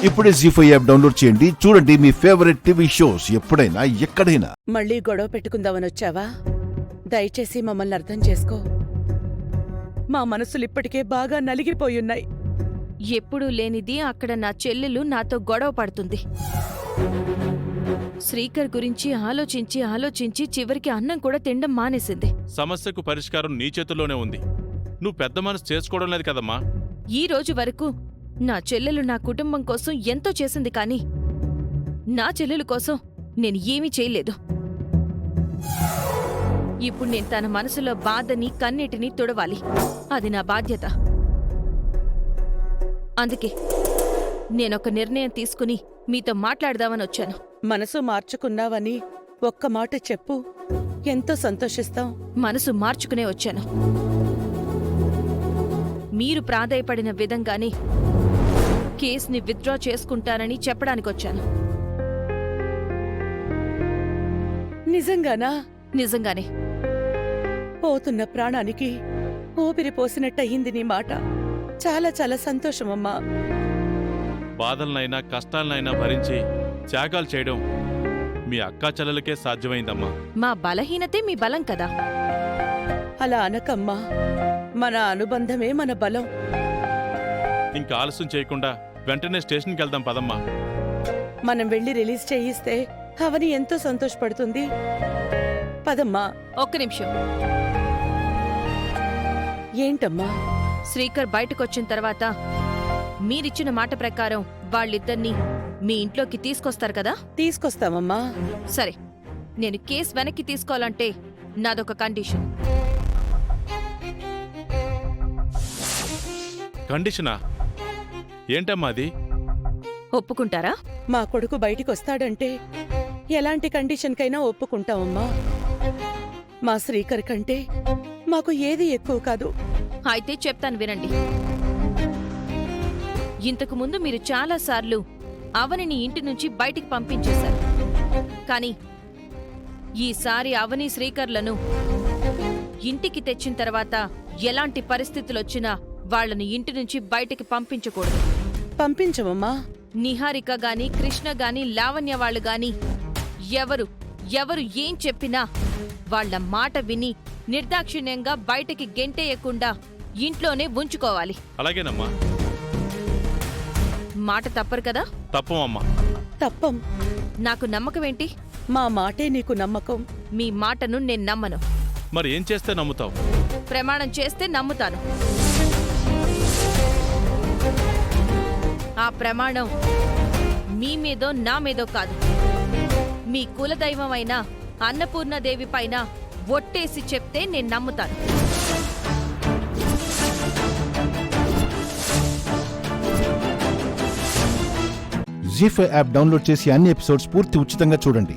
ఇప్పుడే జీ5 app download చేయండి. చూడండి మీ ఫేవరెట్ టీవీ షోస్ ఎప్పుడైనా ఎక్కడైనా. మళ్ళీ గొడవ పెట్టుకుందామని వచ్చావా? దయచేసి మమ్మల్ని అర్థం చేసుకో. మా మనసులు ఇప్పటికే బాగా నలిగిపోయున్నాయి. ఎప్పుడూ లేనిది అక్కడ నా చెల్లెలు నాతో గొడవ పడుతుంది. శ్రీకర్ గురించి ఆలోచించి ఆలోచించి చివరికి అన్నం కూడా తినడం మానేసింది. సమస్యకు పరిష్కారం నీ చేతుల్లోనే ఉంది. నువ్వు పెద్ద మనసు చేసుకోవడం లేదు కదమ్మా. ఈ రోజు వరకు నా చెల్లెలు నా కుటుంబం కోసం ఎంతో చేసింది, కానీ నా చెల్లెలు కోసం నేను ఏమీ చేయలేదు. ఇప్పుడు నేను తన మనసులో బాధని కన్నీటిని తుడవాలి. అది నా బాధ్యత. అందుకే నేనొక నిర్ణయం తీసుకుని మీతో మాట్లాడదామని వచ్చాను. మనసు మార్చుకున్నావని ఒక్క మాట చెప్పు, ఎంతో సంతోషిస్తాం. మనసు మార్చుకునే వచ్చాను. మీరు ప్రాధేయపడిన విధంగానే కేసుని విత్డ్రా చేసుకుంటానని చెప్పడానికొచ్చాను. నిజంగానా? నిజంగానే. పోతున్న ప్రాణానికి ఊపిరి పోసినట్టయింది నీ మాట. చాలా చాలా సంతోషమమ్మా. బాధలనైనా కష్టాలనైనా భరించి త్యాగాలు చేయడం మీ అక్కా చెల్లెలకే సాధ్యమైందమ్మా. మా బలహీనతే మీ బలం కదా. అలా అనకమ్మా. మన అనుబంధమే మన బలం. ఇంకా ఆలస్యం చేయకుండా వెంటనే స్టేషన్కి వెళ్దాం పదమ్మా. మనం వెళ్ళి రిలీజ్ చేయిస్తే అవని ఎంతో సంతోషపడుతుంది. పదమ్మా. ఒక్క నిమిషం. ఏంటమ్మా? శ్రీకర్ బయటకొచ్చిన తర్వాత మీరిచ్చిన మాట ప్రకారం వాళ్ళిద్దరినీ మీ ఇంట్లోకి తీసుకొస్తారు కదా? తీసుకొస్తామమ్మా. సరే, నేను కేసు వెనక్కి తీసుకోవాలంటే నాదొక కండిషన్. కండిషనా? ఏంటమ్మా అది? ఒప్పుకుంటారా? మా కొడుకు బయటికొస్తాడంటే ఎలాంటి కండిషన్కైనా ఒప్పుకుంటామమ్మా. మా శ్రీకర్ కంటే మాకు ఏది ఎక్కువ కాదు. అయితే చెప్తాను వినండి. ఇంతకు ముందు మీరు చాలాసార్లు అవనిని ఇంటి నుంచి బయటికి పంపించేశారు. కానీ ఈసారి అవని శ్రీకర్లను ఇంటికి తెచ్చిన తర్వాత ఎలాంటి పరిస్థితులొచ్చినా వాళ్లను ఇంటి నుంచి బయటికి పంపించకూడదు. పంపించమమ్మా. నిహారిక గాని, కృష్ణ గాని, లావణ్య వాళ్ళు గాని ఎవరు ఏం చెప్పినా వాళ్ల మాట విని నిర్దాక్షిణ్యంగా బయటికి గెంటేయకుండా ఇంట్లోనే ఉంచుకోవాలి. అలాగేనమ్మా. మాట తప్పరు కదా? తప్పమమ్మా. తప్పం. నాకు నమ్మకమేంటి? మా మాటే నీకు నమ్మకం. మీ మాటను నేను నమ్మను. మరి ఏం చేస్తే నమ్ముతావు? ప్రమాణం చేస్తే నమ్ముతాను. ఆ ప్రమాణం మీ మీదో నా మీదో కాదు, మీ కులదైవమైన అన్నపూర్ణదేవి పైన ఒట్టేసి చెప్తే నేను నమ్ముతాను. జీ5 యాప్ డౌన్లోడ్ చేసి అన్ని ఎపిసోడ్స్ పూర్తి ఉచితంగా చూడండి.